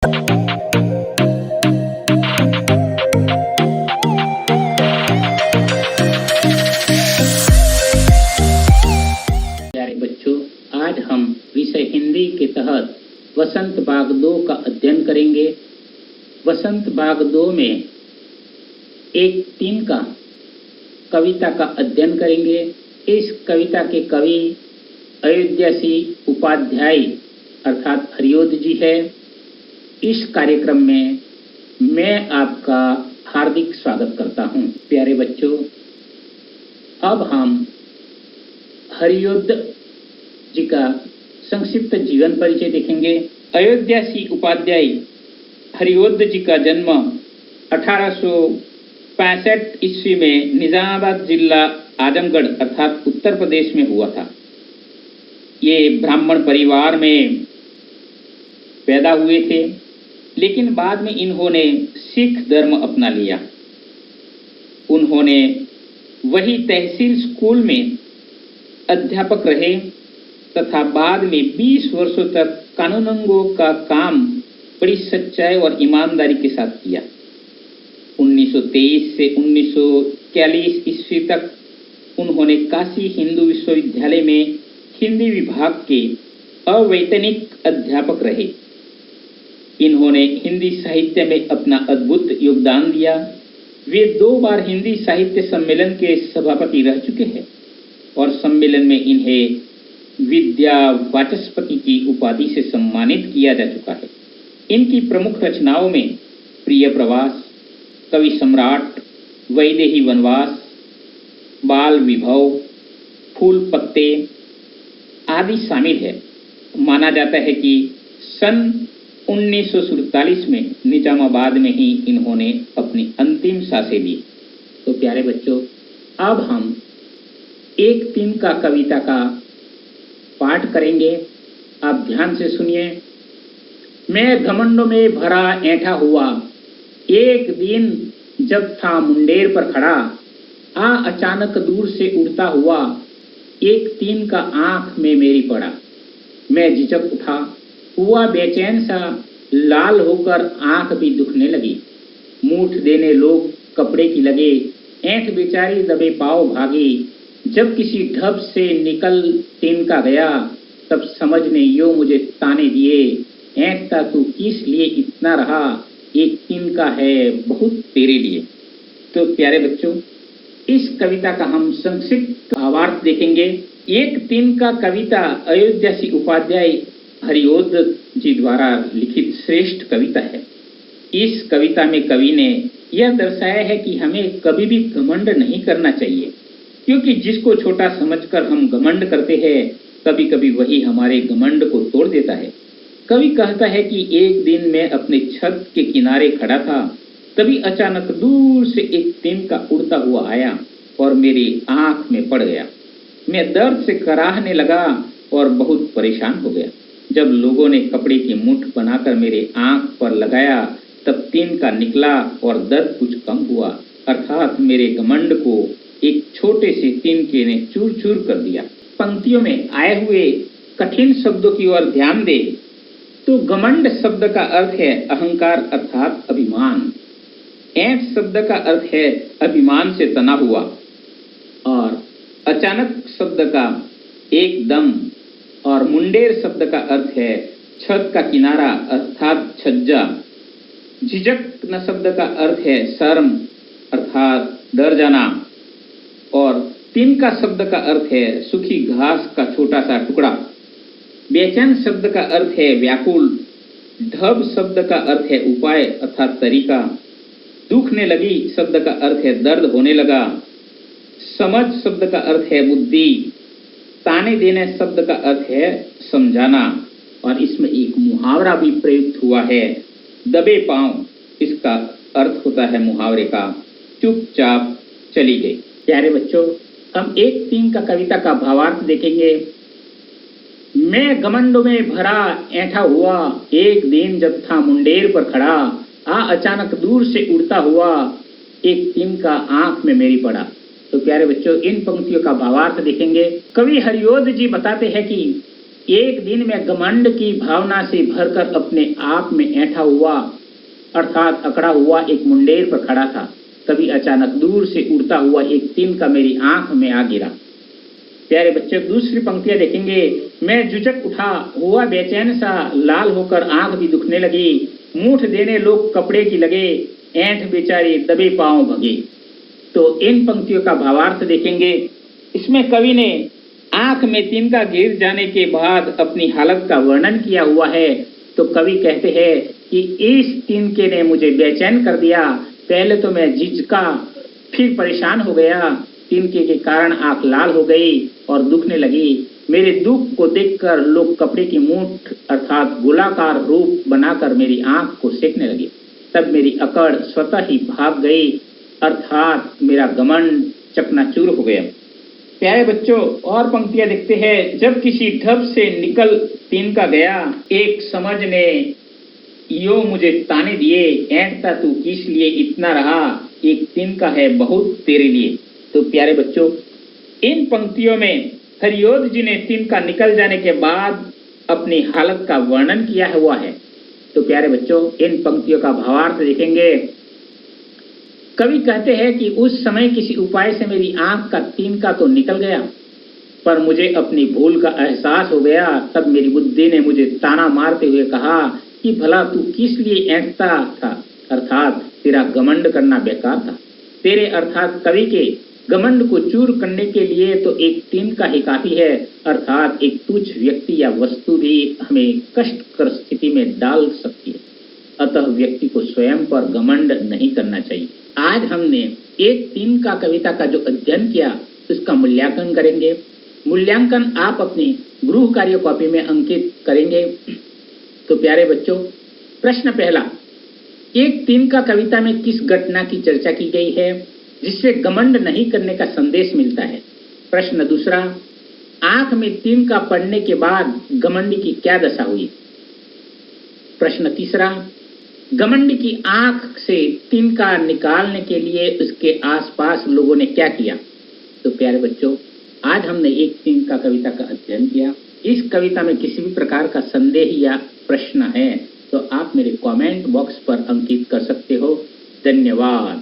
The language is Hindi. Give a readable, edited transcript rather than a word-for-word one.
प्यारे बच्चों, आज हम विषय हिंदी के तहत वसंत भाग 2 का अध्ययन करेंगे। वसंत भाग 2 में एक 3 का कविता का अध्ययन करेंगे। इस कविता के कवि अयोध्यासी उपाध्याय अर्थात हरिओद जी है। इस कार्यक्रम में मैं आपका हार्दिक स्वागत करता हूं। प्यारे बच्चों, अब हम हरिओद जी का संक्षिप्त जीवन परिचय देखेंगे। अयोध्यासी उपाध्याय हरिओद जी का जन्म 1865 ईस्वी में निजामाबाद जिला आजमगढ़ अर्थात उत्तर प्रदेश में हुआ था। ये ब्राह्मण परिवार में पैदा हुए थे, लेकिन बाद में इन्होंने सिख धर्म अपना लिया। उन्होंने वही तहसील स्कूल में अध्यापक रहे तथा बाद में 20 वर्षों तक कानूनगो का काम बड़ी सच्चाई और ईमानदारी के साथ किया। 1923 से 1941 ईस्वी तक उन्होंने काशी हिंदू विश्वविद्यालय में हिंदी विभाग के अवैतनिक अध्यापक रहे। इन्होंने हिंदी साहित्य में अपना अद्भुत योगदान दिया। वे 2 बार हिंदी साहित्य सम्मेलन के सभापति रह चुके हैं और सम्मेलन में इन्हें विद्या वाचस्पति की उपाधि से सम्मानित किया जा चुका है। इनकी प्रमुख रचनाओं में प्रिय प्रवास, कवि सम्राट, वैदेही वनवास, बाल विभव, फूल पत्ते आदि शामिल है। माना जाता है कि सन 1947 में निजामाबाद में ही इन्होंने अपनी अंतिम सांसें ली। तो प्यारे बच्चों, अब हम एक 3 का कविता का पाठ करेंगे। आप ध्यान से सुनिए। मैं घमंडों में भरा ऐंठा हुआ, एक दिन जब था मुंडेर पर खड़ा, अचानक दूर से उड़ता हुआ, एक 3 का आंख में मेरी पड़ा। मैं झिझक उठा, हुआ बेचैन सा, लाल होकर आंख भी दुखने लगी। मूठ देने लोग कपड़े की लगे, ऐंठ बेचारी दबे पाव भागी। जब किसी ढब से निकल 3 का गया, तब समझने यो मुझे ताने दिए। ऐंठता तू किस लिए इतना रहा, एक 3 का है बहुत तेरे लिए। तो प्यारे बच्चों, इस कविता का हम संक्षिप्त भावार्थ देखेंगे। एक 3 का कविता अयोध्यासी उपाध्याय हरिओद जी द्वारा लिखित श्रेष्ठ कविता है। इस कविता में कवि ने यह दर्शाया है कि हमें कभी भी घमंड नहीं करना चाहिए, क्योंकि जिसको छोटा समझकर हम घमंड करते हैं, कभी कभी वही हमारे घमंड को तोड़ देता है। कवि कहता है कि एक दिन मैं अपने छत के किनारे खड़ा था, तभी अचानक दूर से एक 3 का उड़ता हुआ आया और मेरी आंख में पड़ गया। मैं दर्द से कराहने लगा और बहुत परेशान हो गया। जब लोगों ने कपड़े की मुठ बनाकर मेरे आंख पर लगाया, तब 3 का निकला और दर्द कुछ कम हुआ, अर्थात मेरे घमंड को एक छोटे से तिनके ने चूर चूर कर दिया। पंक्तियों में आए हुए कठिन शब्दों की ओर ध्यान दे तो घमंड शब्द का अर्थ है अहंकार अर्थात अभिमान। ऐंठ शब्द का अर्थ है अभिमान से तना हुआ, और अचानक शब्द का एकदम, और मुंडेर शब्द का अर्थ है छत का किनारा अर्थात छज्जा। झिझक न शब्द का अर्थ है शर्म अर्थात डर जाना, और 3 का शब्द का अर्थ है सूखी घास का छोटा सा टुकड़ा। बेचैन शब्द का अर्थ है व्याकुल। ढब शब्द का अर्थ है उपाय अर्थात तरीका। दुखने लगी शब्द का अर्थ है दर्द होने लगा। समझ शब्द का अर्थ है बुद्धि। ताने देने शब्द का अर्थ है समझाना, और इसमें एक मुहावरा भी प्रयुक्त हुआ है, दबे पांव। इसका अर्थ होता है मुहावरे का चुपचाप चली गई। प्यारे बच्चों, हम एक 3 का कविता का भावार्थ देखेंगे। मैं घमंडों में भरा ऐंठा हुआ, एक दिन जब था मुंडेर पर खड़ा, अचानक दूर से उड़ता हुआ, एक 3 का आंख में मेरी पड़ा। तो प्यारे बच्चों, इन पंक्तियों का भावार्थ देखेंगे। कवि हरिओद जी बताते हैं कि एक दिन मैं घमंड की भावना से भरकर अपने आप में ऐंठा हुआ अर्थात अकड़ा हुआ एक मुंडेर पर खड़ा था, तभी अचानक दूर से उड़ता हुआ एक तिनका मेरी आंख में आ गिरा। प्यारे बच्चे, दूसरी पंक्तियां देखेंगे। मैं झुझक उठा, हुआ बेचैन सा, लाल होकर आंख भी दुखने लगी। मूठ देने लोग कपड़े की लगे, ऐंठ बेचारे दबे पांव भगे। तो इन पंक्तियों का भावार्थ देखेंगे। इसमें कवि ने आंख में तिनका गिर जाने के बाद अपनी हालत का वर्णन किया हुआ है। तो कवि कहते हैं कि इस तिनके ने मुझे बेचैन कर दिया। पहले तो मैं झिझका, फिर परेशान हो गया। तिनके के कारण आंख लाल हो गई और दुखने लगी। मेरे दुख को देखकर लोग कपड़े की मूठ अर्थात गोलाकार रूप बनाकर मेरी आंख को सेकने लगे। तब मेरी अकड़ स्वतः ही भाग गई अर्थात मेरा घमंड चकनाचूर हो गया। प्यारे बच्चों, और पंक्तियां देखते हैं। जब किसी ढब से निकल तिनका गया, एक समझ ने यो मुझे ताने दिए, ऐंठता तू किस लिए इतना रहा, एक तिनका है बहुत तेरे लिए। तो प्यारे बच्चों, इन पंक्तियों में हरियोध जी ने तिनका निकल जाने के बाद अपनी हालत का वर्णन किया हुआ है। तो प्यारे बच्चों, इन पंक्तियों का भावार्थ देखेंगे। कवि कहते हैं कि उस समय किसी उपाय से मेरी आंख का तिनका तो निकल गया, पर मुझे अपनी भूल का एहसास हो गया। तब मेरी बुद्धि ने मुझे ताना मारते हुए कहा कि भला तू किस लिए ऐंठता था, अर्थात तेरा घमंड करना बेकार था। तेरे अर्थात कवि के घमंड को चूर करने के लिए तो एक तिनका ही काफी है, अर्थात एक तुच्छ व्यक्ति या वस्तु भी हमें कष्टकर स्थिति में डाल सकती है। अतः व्यक्ति को स्वयं पर घमंड नहीं करना चाहिए। आज हमने एक तिनका कविता का जो अध्ययन किया उसका मूल्यांकन करेंगे। मूल्यांकन आप अपनी गृह कार्य कॉपी में अंकित करेंगे। तो प्यारे बच्चों, प्रश्न पहला, एक तिनका कविता में किस घटना की चर्चा की गई है जिससे घमंड नहीं करने का संदेश मिलता है? प्रश्न दूसरा, आंख में तिनका पड़ने के बाद घमंड की क्या दशा हुई? प्रश्न तीसरा, घमंड की आंख से तिनका निकालने के लिए उसके आसपास लोगों ने क्या किया? तो प्यारे बच्चों, आज हमने एक तिनका कविता का अध्ययन किया। इस कविता में किसी भी प्रकार का संदेह या प्रश्न है तो आप मेरे कमेंट बॉक्स पर अंकित कर सकते हो। धन्यवाद।